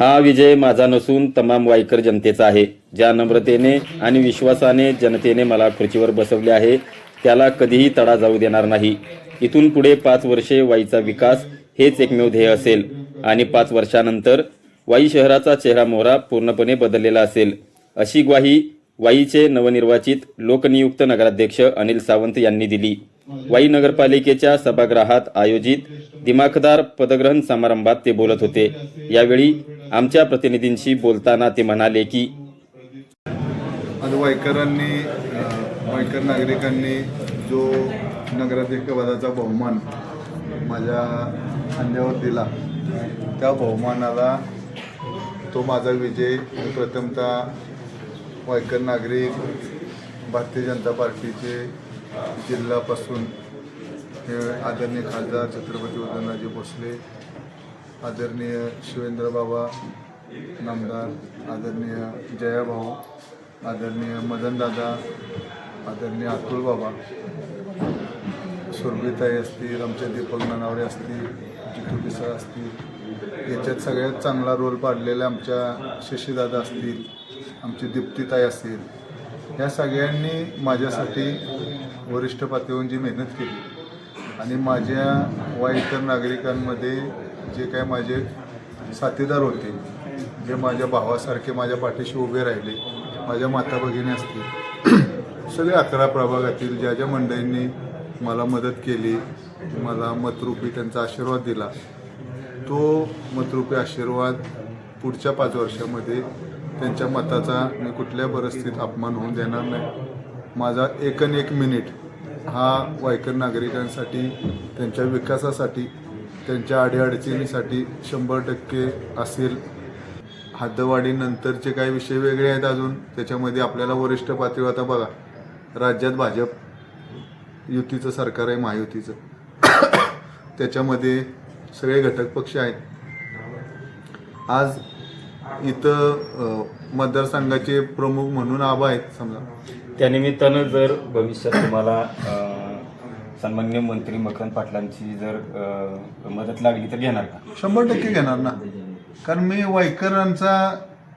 हा विजय माझा नसून तमाम वाईकर जनतेचा आहे. ज्या नम्रतेने आणि विश्वासाने जनतेने मला खुर्चीवर बसवले आहे त्याला कधीही तडा जाऊ देणार नाही. इथून पुढे 5 वर्षे वाईचा विकास हेच एकमेव ध्येय असेल आणि 5 वर्षानंतर वाई शहराचा चेहरा मोहरा पूर्णपणे बदललेला असेल, अशी ग्वाही वाईचे नवनिर्वाचित लोकनियुक्त नगराध्यक्ष अनिल सावंत यांनी दिली. वाई नगरपालिकेच्या सभागृहात आयोजित दिमाखदार पदग्रहण समारंभात ते बोलत होते. यावेळी आमच्या प्रतिनिधींशी बोलताना ते म्हणाले की आज वाईकर नागरिकांनी जो नगराध्यक्षपदाचा बहुमान माझ्या खांद्यावर दिला, त्या बहुमानाला तो माझा विजय प्रथमतः वाईकर नागरिक, भारतीय जनता पार्टीचे जिल्ह्यापासून हे आदरणीय खासदार छत्रपती उदयनराजे भोसले, आदरणीय शिवेंद्र बाबा नामदार, आदरणीय जयाभाऊ, आदरणीय मदनदादा, आदरणीय अतुल बाबा, सुरभीताई असतील, आमचे दीपक नानावरे असतील, जितू पिसळ असतील, याच्यात सगळ्यात चांगला रोल पाडलेले आमच्या शशीदादा असतील, आमची दीप्तीताई असतील, या सगळ्यांनी माझ्यासाठी वरिष्ठ पातळीवर जी मेहनत केली आणि माझ्या वाईकर नागरिकांमध्ये जे काय माझे साथीदार होते, जे माझ्या भावासारखे माझ्या पाठीशी उभे राहिले, माझ्या माता भगिनी असतील, सगळे 11 प्रभागातील ज्या ज्या मंडळींनी मला मदत केली, मला मतरूपी त्यांचा आशीर्वाद दिला, तो मतरूपी आशीर्वाद पुढच्या 5 वर्षामध्ये त्यांच्या मताचा मी कुठल्या परिस्थितीत अपमान होऊन देणार नाही. माझा एक मिनिट हा वाईकर नागरिकांसाठी, त्यांच्या विकासासाठी, त्यांच्या अडीअडचणीसाठी 100% असेल. हद्दवाढीनंतरचे काही विषय वेगळे आहेत अजून, त्याच्यामध्ये आपल्याला वरिष्ठ पातळीवर आता बघा, राज्यात भाजप युतीचं सरकार आहे, महायुतीचं, त्याच्यामध्ये सगळे घटक पक्ष आहेत. आज इथं मतदारसंघाचे प्रमुख म्हणून आबा आहेत समजा. त्यानिमित्तानं जर भविष्यात तुम्हाला सन्माननीय मंत्री मकरंद पाटलांची जर मदत लागली तर घेणार का? 100% घेणार ना, कारण मी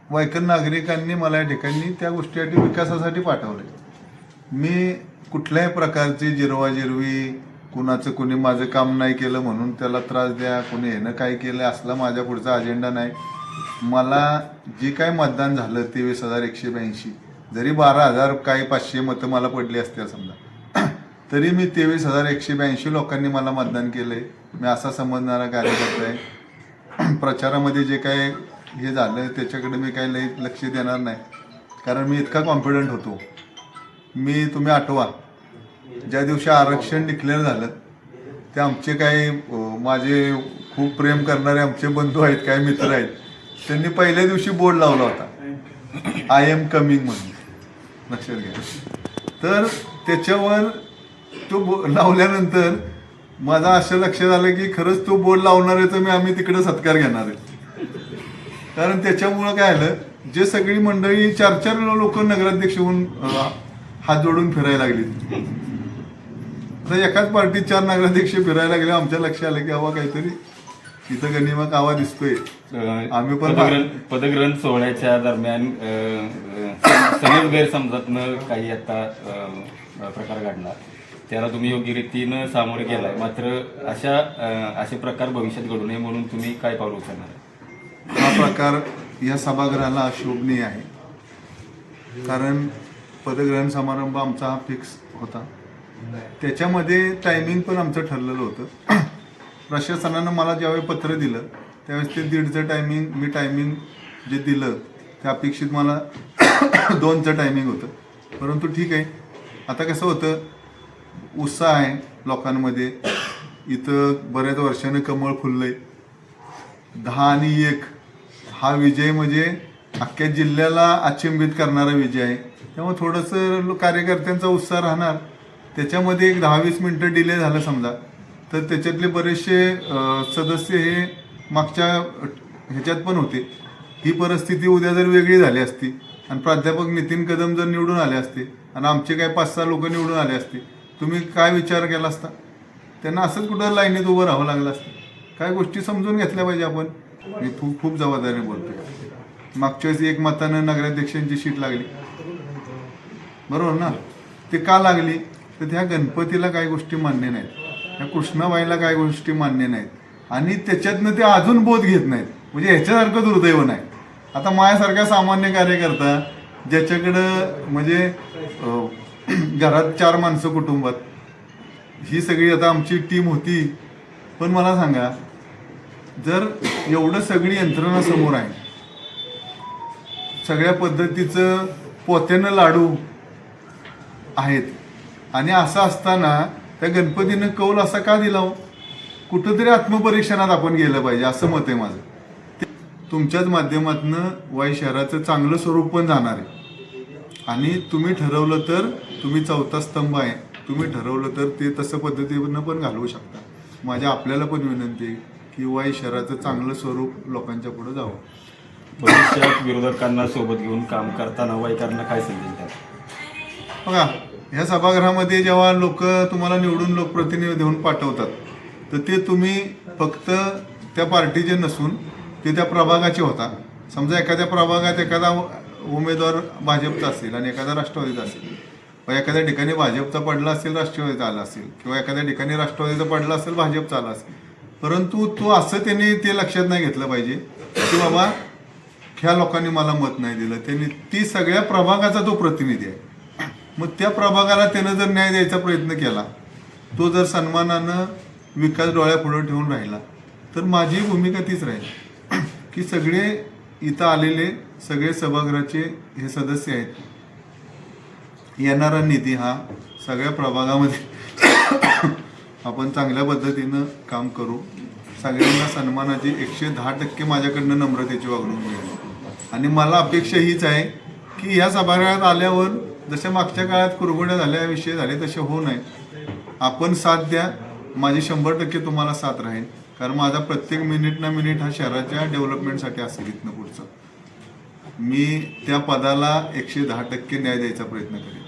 वाईकर नागरिकांनी मला या ठिकाणी त्या गोष्टीसाठी विकासासाठी पाठवले. मी कुठल्याही प्रकारची जिरवाजिरवी, कुणाचं कुणी माझं काम नाही केलं म्हणून त्याला त्रास द्या, कुणी हेनं काय केलं असला माझ्या पुढचा अजेंडा नाही. मला जे काय मतदान झालं 23,182, जरी 12,000 काही 500 मतं मला पडली असतील समजा, तरी मी 23,182 लोकांनी मला मतदान केलं आहे. मी असा समजणारा कार्यकर्ता आहे. प्रचारामध्ये जे काय हे झालं त्याच्याकडे मी काही लक्ष देणार नाही, कारण मी इतका कॉन्फिडंट होतो. तुम्ही आठवा, ज्या दिवशी आरक्षण डिक्लेअर झालं ते आमचे काही माझे खूप प्रेम करणारे आमचे बंधू आहेत, काही मित्र आहेत, त्यांनी पहिल्या दिवशी बोर्ड लावला होता, आय एम कमिंग म्हणून, लक्षात घ्या. तर त्याच्यावर तो लावल्यानंतर माझं असं लक्षात आलं की खरंच तो बोर्ड लावणार आहे तर आम्ही तिकडे सत्कार घेणार आहे. कारण त्याच्यामुळं काय आलं, जे सगळी मंडळी 4-4 लोक नगराध्यक्ष होऊन हात जोडून फिरायला लागली. तर एकाच पार्टीत 4 नगराध्यक्ष फिरायला लागले. आमच्या लक्षात आलं की हवा काहीतरी इथं गनिमा कावा दिसतोय. आम्ही पण पदग्रहण सोहळ्याच्या दरम्यान समज गैरसमजातनं काही आता प्रकार घडला, त्याला तुम्ही योग्य रीतीनं सामोरे गेलाय. मात्र असे प्रकार भविष्यात घडू नये म्हणून तुम्ही काय पाऊल उचलणार? हा प्रकार या सभागृहाला अशोभनीय आहे, कारण पदग्रहण समारंभ आमचा हा फिक्स होता. त्याच्यामध्ये टायमिंग पण आमचं ठरलेलं होतं. प्रशासनानं मला ज्यावेळी पत्र दिलं त्यावेळेस ते 1:30चं टायमिंग, मी टायमिंग जे दिलं ते अपेक्षित मला 2चं टायमिंग होतं. परंतु ठीक आहे, आता कसं होतं, उत्साह आहे लोकांमध्ये. इथं बऱ्याच वर्षानं कमळ फुललंय. 10-1 हा विजय म्हणजे अख्ख्या जिल्ह्याला अचंबित करणारा विजय आहे. त्यामुळे थोडंसं कार्यकर्त्यांचा उत्साह राहणार. त्याच्यामध्ये एक 10-20 मिनटं डिले झालं समजा, तर त्याच्यातले बरेचसे सदस्य हे मागच्या ह्याच्यात पण होते. ही परिस्थिती उद्या जर वेगळी झाली असती आणि प्राध्यापक नितीन कदम जर निवडून आले असते आणि आमचे काही 5-6 लोक निवडून आले असते, तुम्ही काय विचार केला असता? त्यांना असंच कुठं लाईनीत उभं राहावं लागलं असतं. काय गोष्टी समजून घेतल्या पाहिजे आपण. मी खूप खूप जबाबदारीने बोलतोय. मागच्या वेळेस एक मतानं नगराध्यक्षांची शीट लागली, बरोबर ना? ते का लागली? तर त्या गणपतीला काही गोष्टी मान्य नाहीत, त्या कृष्णाबाईला काही गोष्टी मान्य नाहीत, आणि त्याच्यातनं ते अजून बोध घेत नाहीत. म्हणजे ह्याच्यासारखं दुर्दैव नाही. आता माझ्यासारखा सामान्य कार्यकर्ता ज्याच्याकडं म्हणजे घरात 4 माणसं कुटुंबात, ही सगळी आता आमची टीम होती. पण मला सांगा, जर एवढं सगळी यंत्रणा समोर आहे, सगळ्या पद्धतीचं पोत्यानं लाडू आहेत, आणि असं असताना त्या गणपतीनं कौल असा का दिला हो? कुठंतरी आत्मपरीक्षणात आपण गेलं पाहिजे, असं मत आहे माझं. तुमच्याच माध्यमातून वाई शहराचं चांगलं स्वरूप पण जाणार आहे. आणि तुम्ही ठरवलं तर, तुम्ही 4था स्तंभ आहे, तुम्ही ठरवलं तर ते तसं पद्धतीनं पण घालवू शकता. माझ्या आपल्याला पण विनंती आहे की वाई शहराचं चांगलं स्वरूप लोकांच्या पुढे जावं. भविष्यात विरोधकांना सोबत घेऊन काम करताना वाईकरांना काय संदेश द्याल? बघा, ह्या सभागृहामध्ये जेव्हा लोक तुम्हाला निवडून लोकप्रतिनिधी देऊन पाठवतात, तर ते तुम्ही फक्त त्या पार्टीचे नसून ते त्या प्रभागाचे होता. समजा एखाद्या प्रभागात एखादा उमेदवार भाजपचा असेल आणि एखादा राष्ट्रवादीचा असेल, व एखाद्या ठिकाणी भाजपचा पडला असेल, राष्ट्रवादीचा आला असेल, किंवा एखाद्या ठिकाणी राष्ट्रवादीचा पडला असेल, भाजपचा आला असेल, परंतु तो असं त्यांनी ते लक्षात नाही घेतलं पाहिजे की बाबा ह्या लोकांनी मला मत नाही दिलं. त्यांनी ती सगळ्या प्रभागाचा तो प्रतिनिधी आहे. मग त्या प्रभागाला त्यानं जर न्याय द्यायचा प्रयत्न केला, तो जर सन्मानानं विकास डोळ्यापुढं ठेवून राहिला, तर माझी भूमिका तीच राहील की सगळे इथं आलेले सगळे सभागृहाचे हे सदस्य आहेत, येणारा निधी हा सगळ्या प्रभागामध्ये आपण चांगल्या पद्धतीनं काम करू. सगळ्यांना सन्मानाची 110% माझ्याकडनं नम्रतेची वागणूक मिळेल. आणि मला अपेक्षा हीच आहे की या सभागृहात आल्यावर जशा मागच्या काळात कुरघोड्या झाल्या, विषय झाले, तसे होऊ नये. आपण साथ द्या, माझी 100% तुम्हाला साथ राहील. कारण माझा प्रत्येक मिनिट ना मिनिट हा शहराच्या डेव्हलपमेंटसाठी असेल. इथनं पुढचं मी त्या पदाला 110% न्याय द्यायचा प्रयत्न करेन.